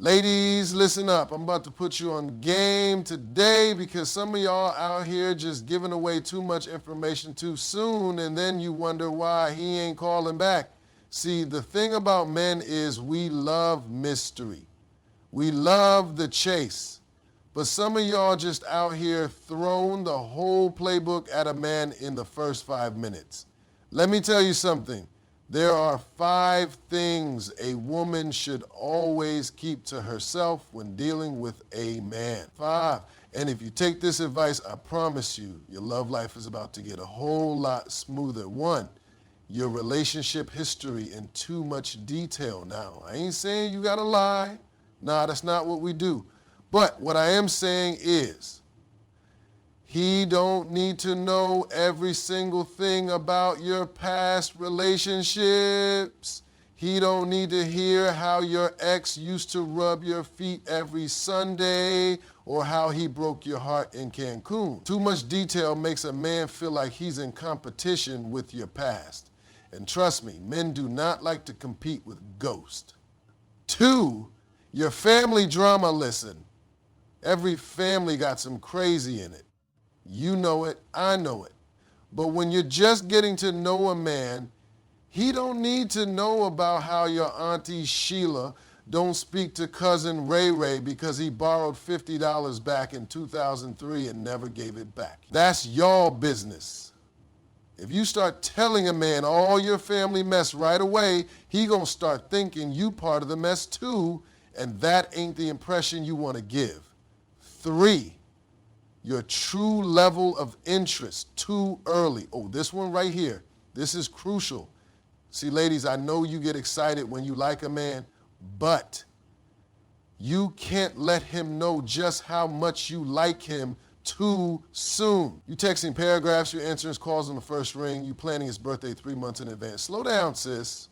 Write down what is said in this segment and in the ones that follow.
Ladies, listen up. I'm about to put you on game today because some of y'all out here just giving away too much information too soon, and then you wonder why he ain't calling back. See, the thing about men is we love mystery. We love the chase. But some of y'all just out here throwing the whole playbook at a man in the first 5 minutes. Let me tell you something. There are 5 things a woman should always keep to herself when dealing with a man. 5. And if you take this advice, I promise you, your love life is about to get a whole lot smoother. 1, your relationship history in too much detail. Now, I ain't saying you gotta lie. Nah, that's not what we do. But what I am saying is, he don't need to know every single thing about your past relationships. He don't need to hear how your ex used to rub your feet every Sunday or how he broke your heart in Cancun. Too much detail makes a man feel like he's in competition with your past. And trust me, men do not like to compete with ghosts. 2, your family drama listen. Every family got some crazy in it. You know it, I know it. But when you're just getting to know a man, he don't need to know about how your auntie Sheila don't speak to cousin Ray Ray because he borrowed $50 back in 2003 and never gave it back. That's y'all business. If you start telling a man all your family mess right away, he gonna start thinking you part of the mess too, and that ain't the impression you wanna give. 3, your true level of interest too early. Oh, this one right here, this is crucial. See, ladies, I know you get excited when you like a man, but you can't let him know just how much you like him too soon. You texting paragraphs, you're answering his calls on the first ring, you planning his birthday 3 months in advance. Slow down, sis.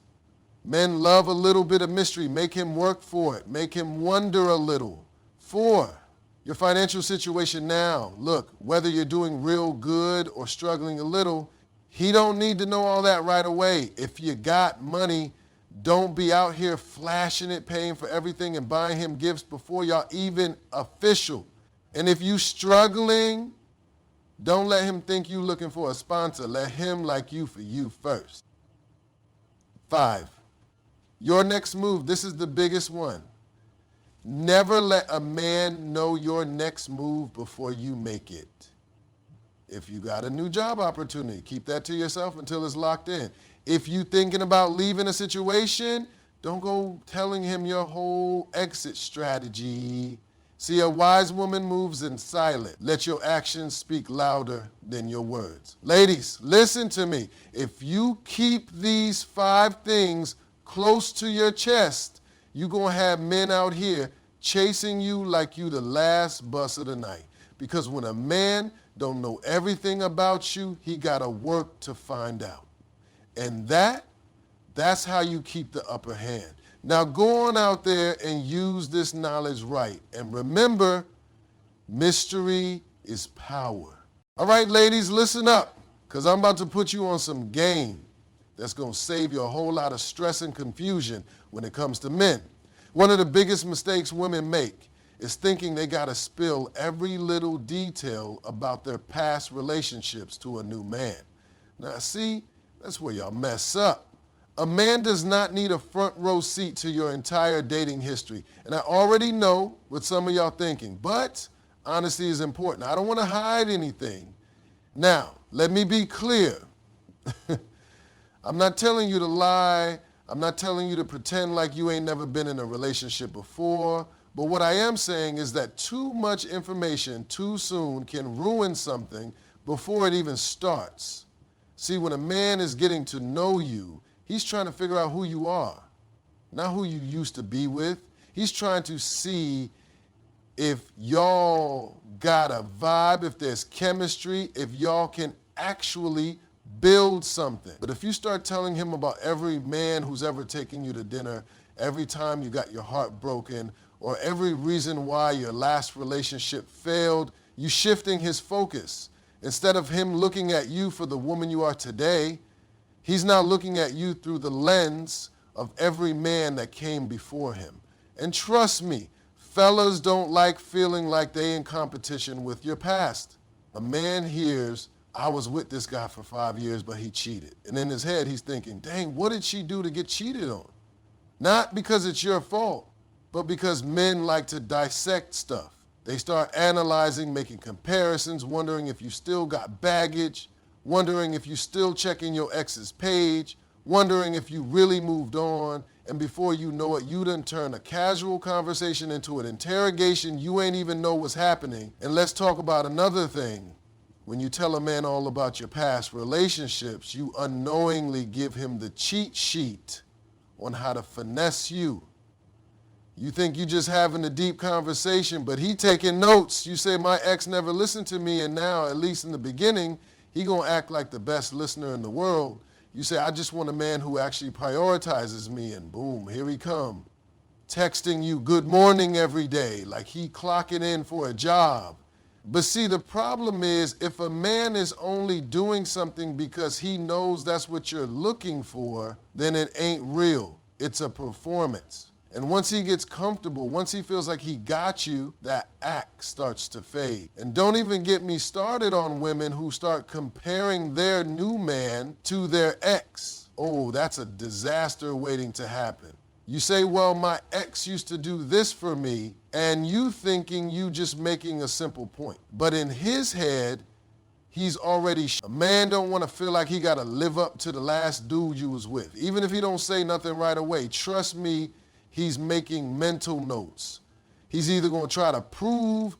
Men love a little bit of mystery. Make him work for it. Make him wonder a little. 4, your financial situation now. Look, whether you're doing real good or struggling a little, he don't need to know all that right away. If you got money, don't be out here flashing it, paying for everything and buying him gifts before y'all even official. And if you struggling, don't let him think you looking for a sponsor. Let him like you for you first. 5, your next move. This is the biggest one. Never let a man know your next move before you make it. If you got a new job opportunity, keep that to yourself until it's locked in. If you thinking about leaving a situation, don't go telling him your whole exit strategy. See, a wise woman moves in silence. Let your actions speak louder than your words. Ladies, listen to me. If you keep these 5 things close to your chest, you're going to have men out here chasing you like you the last bus of the night. Because when a man don't know everything about you, he got to work to find out. And that's how you keep the upper hand. Now go on out there and use this knowledge right. And remember, mystery is power. All right, ladies, listen up, because I'm about to put you on some game that's going to save you a whole lot of stress and confusion when it comes to men. One of the biggest mistakes women make is thinking they got to spill every little detail about their past relationships to a new man. Now, see, that's where y'all mess up. A man does not need a front row seat to your entire dating history. And I already know what some of y'all thinking, but honesty is important. I don't want to hide anything. Now, let me be clear. I'm not telling you to lie. I'm not telling you to pretend like you ain't never been in a relationship before. But what I am saying is that too much information too soon can ruin something before it even starts. See, when a man is getting to know you, he's trying to figure out who you are, not who you used to be with. He's trying to see if y'all got a vibe, if there's chemistry, if y'all can actually build something. But if you start telling him about every man who's ever taken you to dinner, every time you got your heart broken, or every reason why your last relationship failed, you're shifting his focus. Instead of him looking at you for the woman you are today, he's now looking at you through the lens of every man that came before him. And trust me, fellas don't like feeling like they in competition with your past. A man hears, I was with this guy for 5 years, but he cheated. And in his head, he's thinking, dang, what did she do to get cheated on? Not because it's your fault, but because men like to dissect stuff. They start analyzing, making comparisons, wondering if you still got baggage, wondering if you still checking your ex's page, wondering if you really moved on, and before you know it, you done turn a casual conversation into an interrogation you ain't even know what's happening. And let's talk about another thing. When you tell a man all about your past relationships, you unknowingly give him the cheat sheet on how to finesse you. You think you just having a deep conversation, but he taking notes. You say, my ex never listened to me, and now, at least in the beginning, he gonna act like the best listener in the world. You say, I just want a man who actually prioritizes me, and boom, here he come. Texting you good morning every day, like he clocking in for a job. But see, the problem is, if a man is only doing something because he knows that's what you're looking for, then it ain't real. It's a performance. And once he gets comfortable, once he feels like he got you, that act starts to fade. And don't even get me started on women who start comparing their new man to their ex. Oh, that's a disaster waiting to happen. You say, well, my ex used to do this for me, and you thinking you just making a simple point. But in his head, he's already, a man don't want to feel like he got to live up to the last dude you was with. Even if he don't say nothing right away, trust me, he's making mental notes. He's either going to try to prove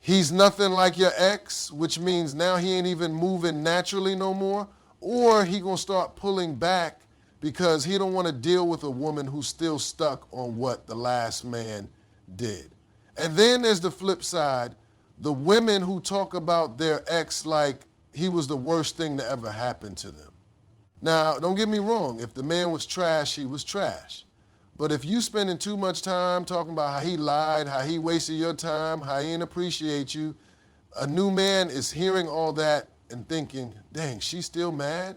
he's nothing like your ex, which means now he ain't even moving naturally no more, or he going to start pulling back because he don't want to deal with a woman who's still stuck on what the last man did. And then there's the flip side, the women who talk about their ex like he was the worst thing to ever happen to them. Now, don't get me wrong, if the man was trash, he was trash. But if you spending too much time talking about how he lied, how he wasted your time, how he didn't appreciate you, a new man is hearing all that and thinking, dang, she's still mad?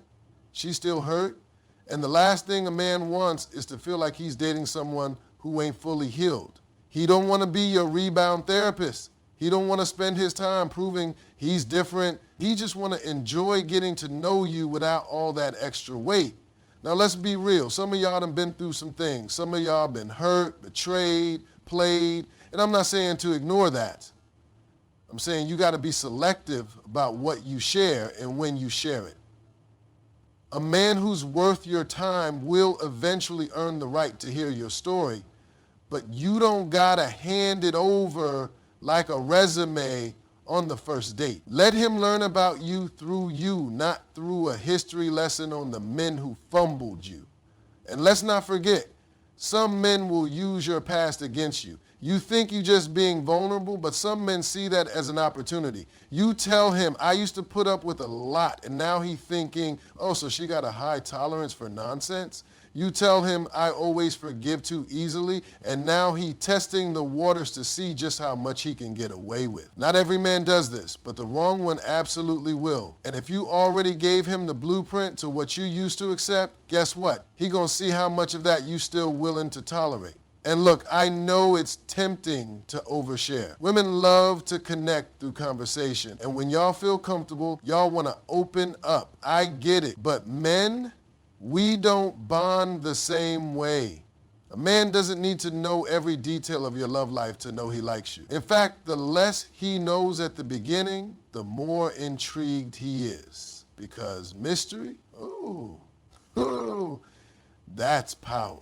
She's still hurt? And the last thing a man wants is to feel like he's dating someone who ain't fully healed. He don't want to be your rebound therapist. He don't want to spend his time proving he's different. He just want to enjoy getting to know you without all that extra weight. Now let's be real. Some of y'all done been through some things. Some of y'all been hurt, betrayed, played, and I'm not saying to ignore that. I'm saying you got to be selective about what you share and when you share it. A man who's worth your time will eventually earn the right to hear your story, but you don't gotta hand it over like a resume on the first date. Let him learn about you through you, not through a history lesson on the men who fumbled you. And let's not forget, some men will use your past against you. You think you just being vulnerable, but some men see that as an opportunity. You tell him, I used to put up with a lot, and now he's thinking, oh, so she got a high tolerance for nonsense? You tell him, I always forgive too easily, and now he's testing the waters to see just how much he can get away with. Not every man does this, but the wrong one absolutely will. And if you already gave him the blueprint to what you used to accept, guess what? He gonna see how much of that you still willing to tolerate. And look, I know it's tempting to overshare. Women love to connect through conversation. And when y'all feel comfortable, y'all want to open up. I get it. But men, we don't bond the same way. A man doesn't need to know every detail of your love life to know he likes you. In fact, the less he knows at the beginning, the more intrigued he is. Because mystery, that's power.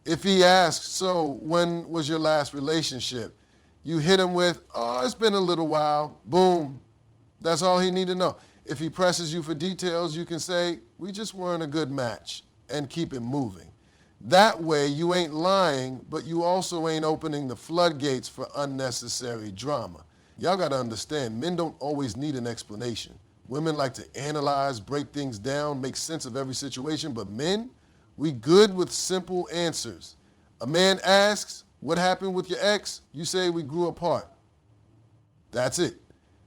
If he asks, so when was your last relationship? You hit him with, oh, it's been a little while. Boom. That's all he need to know. If he presses you for details, you can say, we just weren't a good match, and keep it moving. That way, you ain't lying, but you also ain't opening the floodgates for unnecessary drama. Y'all got to understand, men don't always need an explanation. Women like to analyze, break things down, make sense of every situation, but men, we good with simple answers. A man asks, what happened with your ex? You say, we grew apart. That's it.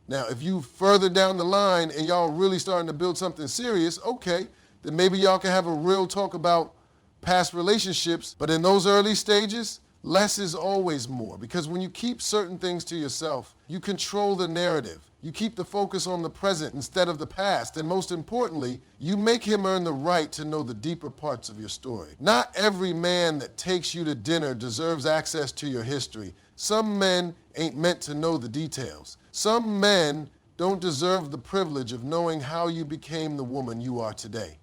Now, if you further down the line and y'all really starting to build something serious, okay, then maybe y'all can have a real talk about past relationships. But in those early stages, Less is always more, because when you keep certain things to yourself, you control the narrative. You keep the focus on the present instead of the past, and most importantly, you make him earn the right to know the deeper parts of your story. Not every man that takes you to dinner deserves access to your history. Some men ain't meant to know the details. Some men don't deserve the privilege of knowing how you became the woman you are today.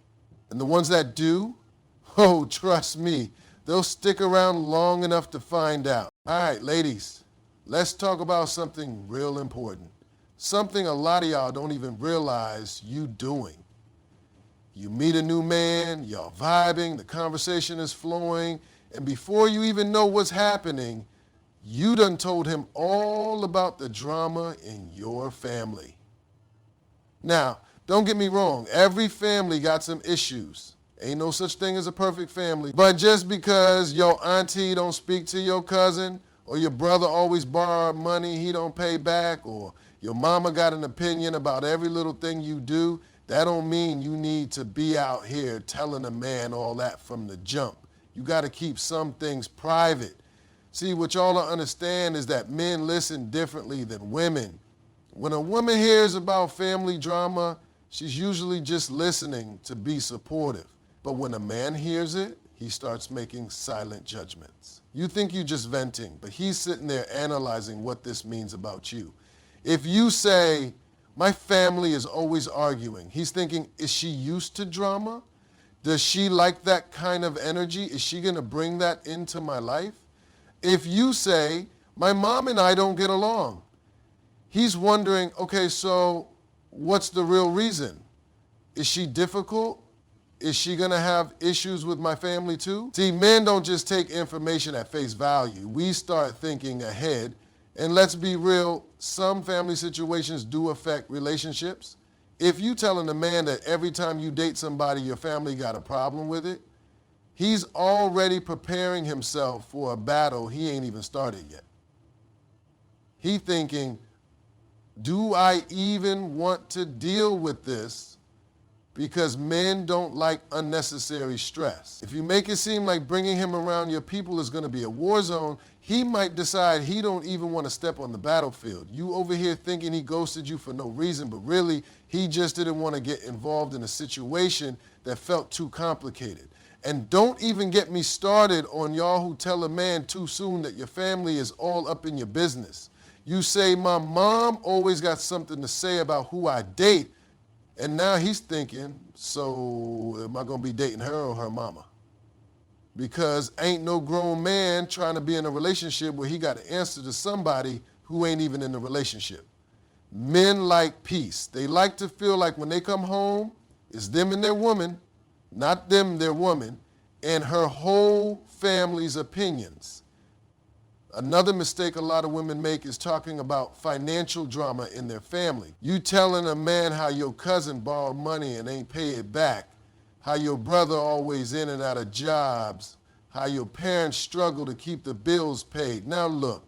And the ones that do, oh, trust me, they'll stick around long enough to find out. All right, ladies, let's talk about something real important. Something a lot of y'all don't even realize you doing. You meet a new man, y'all vibing, the conversation is flowing, and before you even know what's happening, you done told him all about the drama in your family. Now, don't get me wrong, every family got some issues. Ain't no such thing as a perfect family. But just because your auntie don't speak to your cousin, or your brother always borrowed money he don't pay back, or your mama got an opinion about every little thing you do, that don't mean you need to be out here telling a man all that from the jump. You got to keep some things private. See, what y'all don't understand is that men listen differently than women. When a woman hears about family drama, she's usually just listening to be supportive. But when a man hears it, he starts making silent judgments. You think you're just venting, but he's sitting there analyzing what this means about you. If you say, my family is always arguing, he's thinking, is she used to drama? Does she like that kind of energy? Is she going to bring that into my life? If you say, my mom and I don't get along, he's wondering, okay, so what's the real reason? Is she difficult? Is she going to have issues with my family too? See, men don't just take information at face value. We start thinking ahead. And let's be real, some family situations do affect relationships. If you telling a man that every time you date somebody, your family got a problem with it, he's already preparing himself for a battle he ain't even started yet. He thinking, do I even want to deal with this? Because men don't like unnecessary stress. If you make it seem like bringing him around your people is going to be a war zone, he might decide he don't even want to step on the battlefield. You over here thinking he ghosted you for no reason, but really he just didn't want to get involved in a situation that felt too complicated. And don't even get me started on y'all who tell a man too soon that your family is all up in your business. You say, my mom always got something to say about who I date, and now he's thinking, so am I going to be dating her or her mama? Because ain't no grown man trying to be in a relationship where he got to answer to somebody who ain't even in the relationship. Men like peace. They like to feel like when they come home, it's them and their woman, not them, their woman, and her whole family's opinions. Another mistake a lot of women make is talking about financial drama in their family. You telling a man how your cousin borrowed money and ain't pay it back, how your brother always in and out of jobs, how your parents struggle to keep the bills paid. Now look,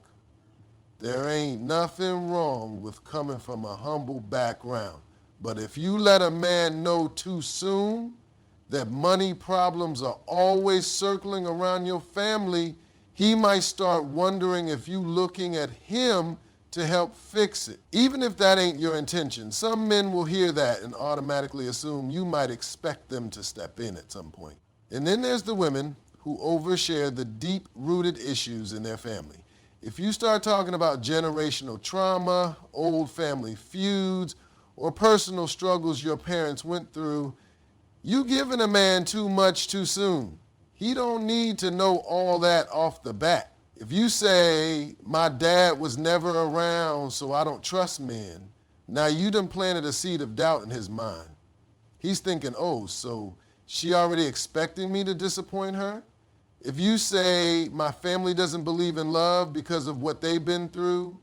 there ain't nothing wrong with coming from a humble background. But if you let a man know too soon that money problems are always circling around your family, he might start wondering if you looking at him to help fix it. Even if that ain't your intention, some men will hear that and automatically assume you might expect them to step in at some point. And then there's the women who overshare the deep-rooted issues in their family. If you start talking about generational trauma, old family feuds, or personal struggles your parents went through, you giving a man too much too soon. He don't need to know all that off the bat. If you say, my dad was never around, so I don't trust men, now you done planted a seed of doubt in his mind. He's thinking, oh, so she already expecting me to disappoint her? If you say, my family doesn't believe in love because of what they've been through,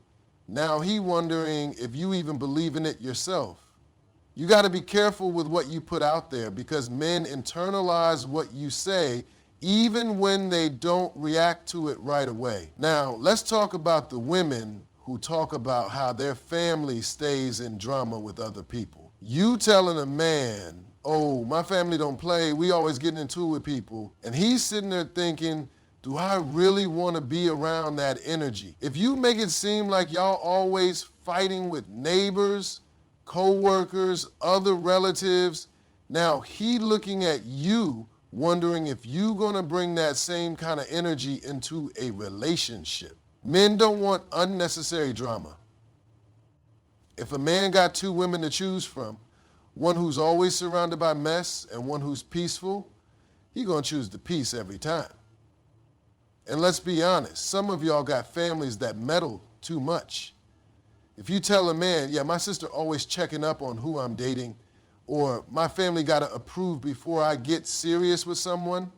now he wondering if you even believe in it yourself. You got to be careful with what you put out there, because men internalize what you say even when they don't react to it right away. Now, let's talk about the women who talk about how their family stays in drama with other people. You telling a man, oh, my family don't play, we always get into it with people, and he's sitting there thinking, Do I really want to be around that energy? If you make it seem like y'all always fighting with neighbors, co-workers, other relatives, now he looking at you wondering if you're going to bring that same kind of energy into a relationship. Men don't want unnecessary drama. If a man got two women to choose from, one who's always surrounded by mess and one who's peaceful, he's going to choose the peace every time. And let's be honest, some of y'all got families that meddle too much. If you tell a man, yeah, my sister always checking up on who I'm dating, or my family got to approve before I get serious with someone,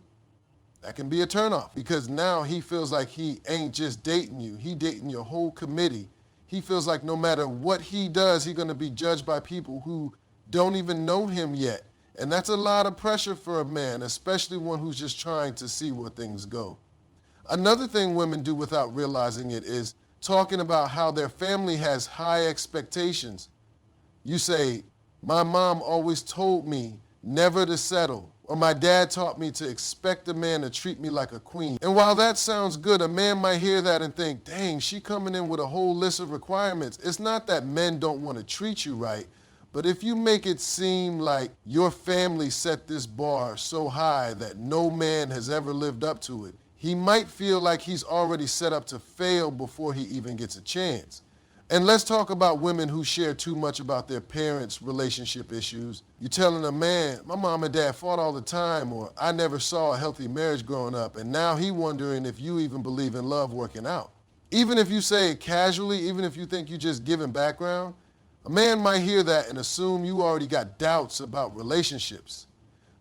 that can be a turnoff, because now he feels like he ain't just dating you, he dating your whole committee. He feels like no matter what he does, he's going to be judged by people who don't even know him yet. And that's a lot of pressure for a man, especially one who's just trying to see where things go. Another thing women do without realizing it is talking about how their family has high expectations. You say, my mom always told me never to settle, or my dad taught me to expect a man to treat me like a queen. And while that sounds good, a man might hear that and think, dang, she coming in with a whole list of requirements. It's not that men don't want to treat you right, but if you make it seem like your family set this bar so high that no man has ever lived up to it, he might feel like he's already set up to fail before he even gets a chance. And let's talk about women who share too much about their parents' relationship issues. You're telling a man, my mom and dad fought all the time, or I never saw a healthy marriage growing up, and now he wondering if you even believe in love working out. Even if you say it casually, even if you think you just giving background, a man might hear that and assume you already got doubts about relationships.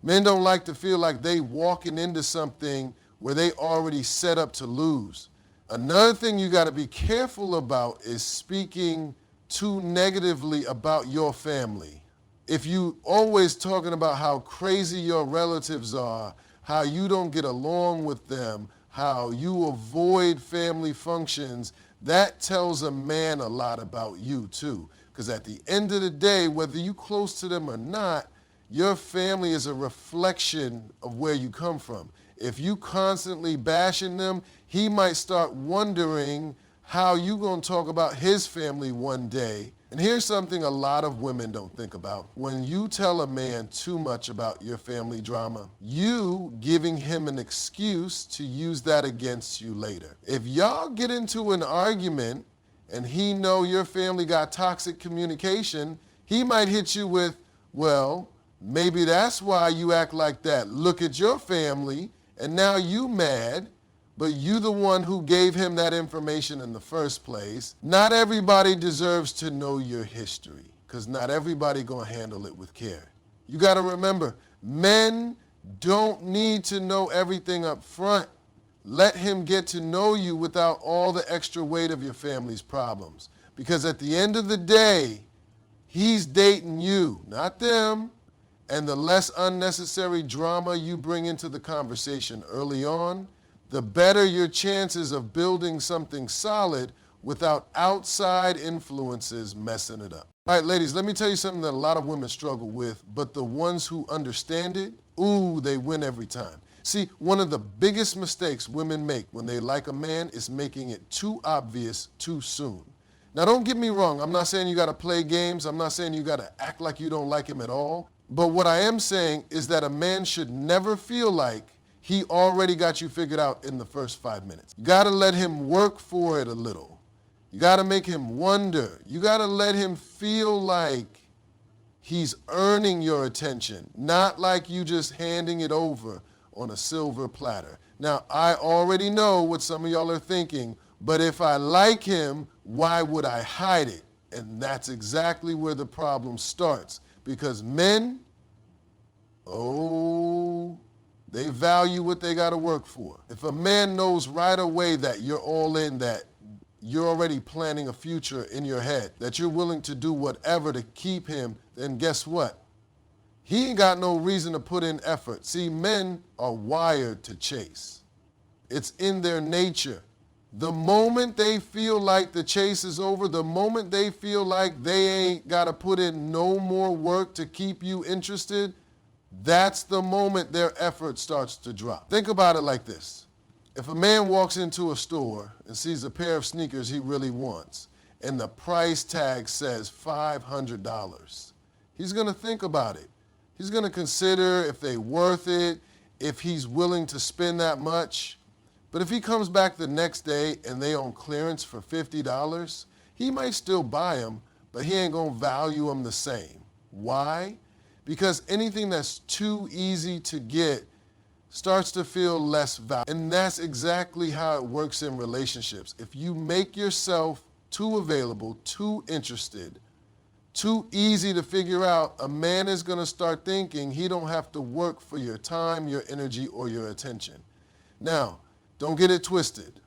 Men don't like to feel like they walking into something where they already set up to lose. Another thing you got to be careful about is speaking too negatively about your family. If you always talking about how crazy your relatives are, how you don't get along with them, how you avoid family functions, that tells a man a lot about you too. Because at the end of the day, whether you close to them or not, your family is a reflection of where you come from. If you constantly bashing them, he might start wondering how you gonna talk about his family one day. And here's something a lot of women don't think about. When you tell a man too much about your family drama, you giving him an excuse to use that against you later. If y'all get into an argument and he know your family got toxic communication, he might hit you with, well, maybe that's why you act like that. Look at your family. And now you mad, but you the one who gave him that information in the first place. Not everybody deserves to know your history, because not everybody gonna handle it with care. You gotta remember, men don't need to know everything up front. Let him get to know you without all the extra weight of your family's problems. Because at the end of the day, he's dating you, not them. And the less unnecessary drama you bring into the conversation early on, the better your chances of building something solid without outside influences messing it up. All right, ladies, let me tell you something that a lot of women struggle with, but the ones who understand it, ooh, they win every time. See, one of the biggest mistakes women make when they like a man is making it too obvious too soon. Now, don't get me wrong. I'm not saying you got to play games. I'm not saying you got to act like you don't like him at all. But what I am saying is that a man should never feel like he already got you figured out in the first 5 minutes. You got to let him work for it a little. You got to make him wonder. You got to let him feel like he's earning your attention, not like you just handing it over on a silver platter. Now, I already know what some of y'all are thinking, but if I like him, why would I hide it? And that's exactly where the problem starts. Because men, they value what they got to work for. If a man knows right away that you're all in, that you're already planning a future in your head, that you're willing to do whatever to keep him, then guess what? He ain't got no reason to put in effort. See, men are wired to chase. It's in their nature. The moment they feel like the chase is over, the moment they feel like they ain't got to put in no more work to keep you interested, that's the moment their effort starts to drop. Think about it like this. If a man walks into a store and sees a pair of sneakers he really wants, and the price tag says $500, he's going to think about it. He's going to consider if they're worth it, if he's willing to spend that much. But if he comes back the next day and they on clearance for $50, he might still buy them, but he ain't going to value them the same. Why? Because anything that's too easy to get starts to feel less valuable. And that's exactly how it works in relationships. If you make yourself too available, too interested, too easy to figure out, a man is going to start thinking he don't have to work for your time, your energy, or your attention. Now, don't get it twisted.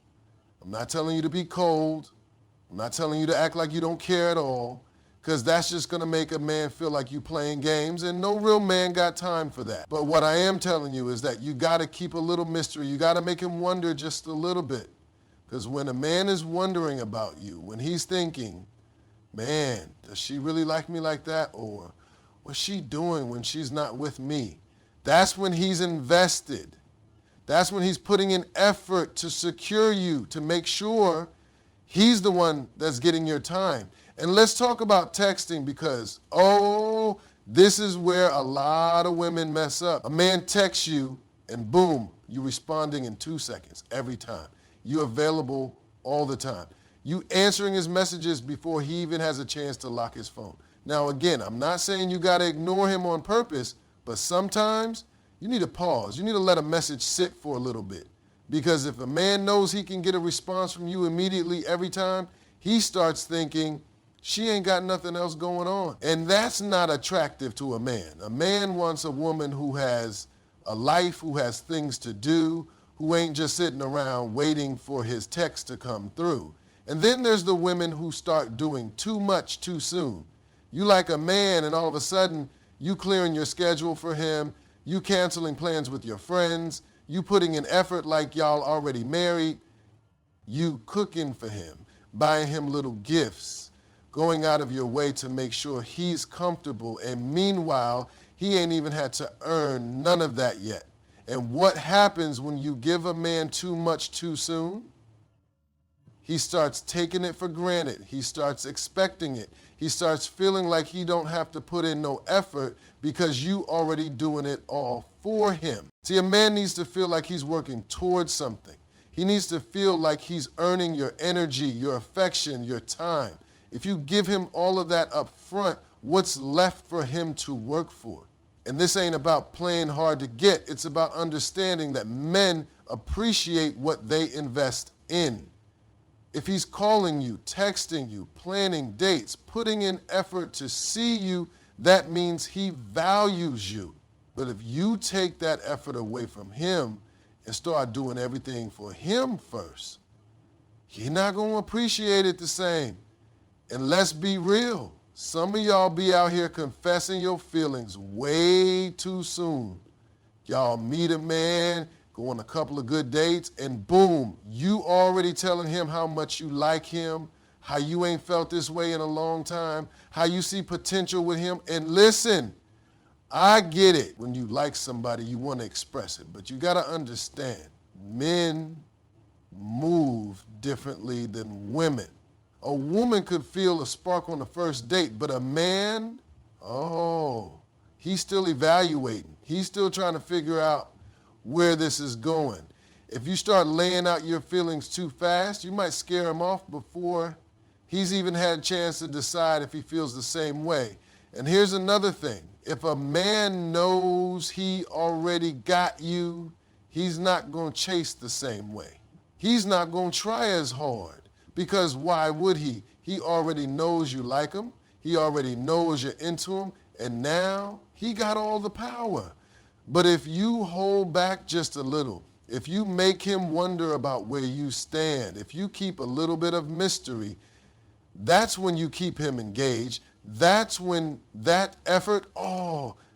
I'm not telling you to be cold. I'm not telling you to act like you don't care at all, because that's just going to make a man feel like you playing games, and no real man got time for that. But what I am telling you is that you got to keep a little mystery. You got to make him wonder just a little bit, because when a man is wondering about you, when he's thinking, man, does she really like me like that? Or what's she doing when she's not with me? That's when he's invested. That's when he's putting in effort to secure you, to make sure he's the one that's getting your time. And let's talk about texting, because, this is where a lot of women mess up. A man texts you and boom, you're responding in 2 seconds every time. You're available all the time. You answering his messages before he even has a chance to lock his phone. Now again, I'm not saying you got to ignore him on purpose, but sometimes you need to pause. You need to let a message sit for a little bit. Because if a man knows he can get a response from you immediately every time, he starts thinking, she ain't got nothing else going on. And that's not attractive to a man. A man wants a woman who has a life, who has things to do, who ain't just sitting around waiting for his text to come through. And then there's the women who start doing too much too soon. You like a man and all of a sudden you clearing your schedule for him, you canceling plans with your friends, you putting in effort like y'all already married, you cooking for him, buying him little gifts, going out of your way to make sure he's comfortable, and meanwhile, he ain't even had to earn none of that yet. And what happens when you give a man too much too soon? He starts taking it for granted. He starts expecting it. He starts feeling like he don't have to put in no effort because you already doing it all for him. See, a man needs to feel like he's working towards something. He needs to feel like he's earning your energy, your affection, your time. If you give him all of that up front, what's left for him to work for? And this ain't about playing hard to get. It's about understanding that men appreciate what they invest in. If he's calling you, texting you, planning dates, putting in effort to see you, that means he values you. But if you take that effort away from him and start doing everything for him first, he's not going to appreciate it the same. And let's be real. Some of y'all be out here confessing your feelings way too soon. Y'all meet a man, go on a couple of good dates, and boom, you already telling him how much you like him, how you ain't felt this way in a long time, how you see potential with him. And listen, I get it. When you like somebody, you want to express it. But you got to understand, men move differently than women. A woman could feel a spark on the first date, but a man, he's still evaluating. He's still trying to figure out where this is going. If you start laying out your feelings too fast, you might scare him off before he's even had a chance to decide if he feels the same way. And here's another thing. If a man knows he already got you, he's not going to chase the same way. He's not going to try as hard. Because why would he? He already knows you like him. He already knows you're into him. And now he got all the power. But if you hold back just a little, if you make him wonder about where you stand, if you keep a little bit of mystery, that's when you keep him engaged. That's when that effort,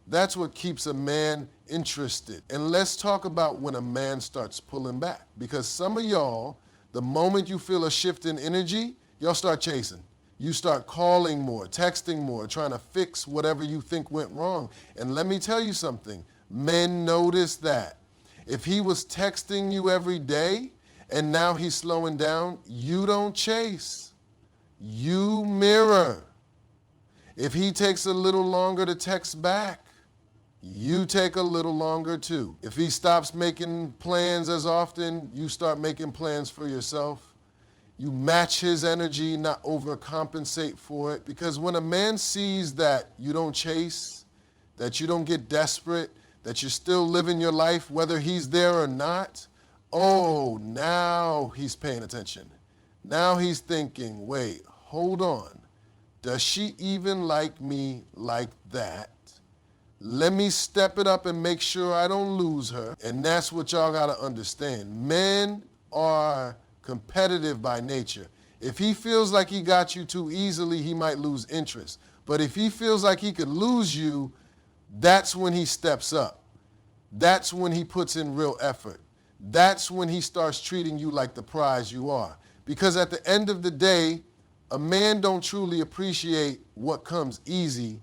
that's what keeps a man interested. And let's talk about when a man starts pulling back. Because some of y'all, the moment you feel a shift in energy, y'all start chasing. You start calling more, texting more, trying to fix whatever you think went wrong. And let me tell you something, men notice that. If he was texting you every day and now he's slowing down, you don't chase. You mirror. If he takes a little longer to text back, you take a little longer too. If he stops making plans as often, you start making plans for yourself. You match his energy, not overcompensate for it. Because when a man sees that you don't chase, that you don't get desperate, that you're still living your life, whether he's there or not, oh, now he's paying attention. Now he's thinking, wait, hold on. Does she even like me like that? Let me step it up and make sure I don't lose her. And that's what y'all got to understand. Men are competitive by nature. If he feels like he got you too easily, he might lose interest. But if he feels like he could lose you, that's when he steps up. That's when he puts in real effort. That's when he starts treating you like the prize you are. Because at the end of the day, a man don't truly appreciate what comes easy.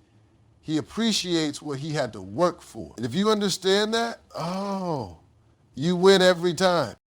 He appreciates what he had to work for. And if you understand that, oh, you win every time.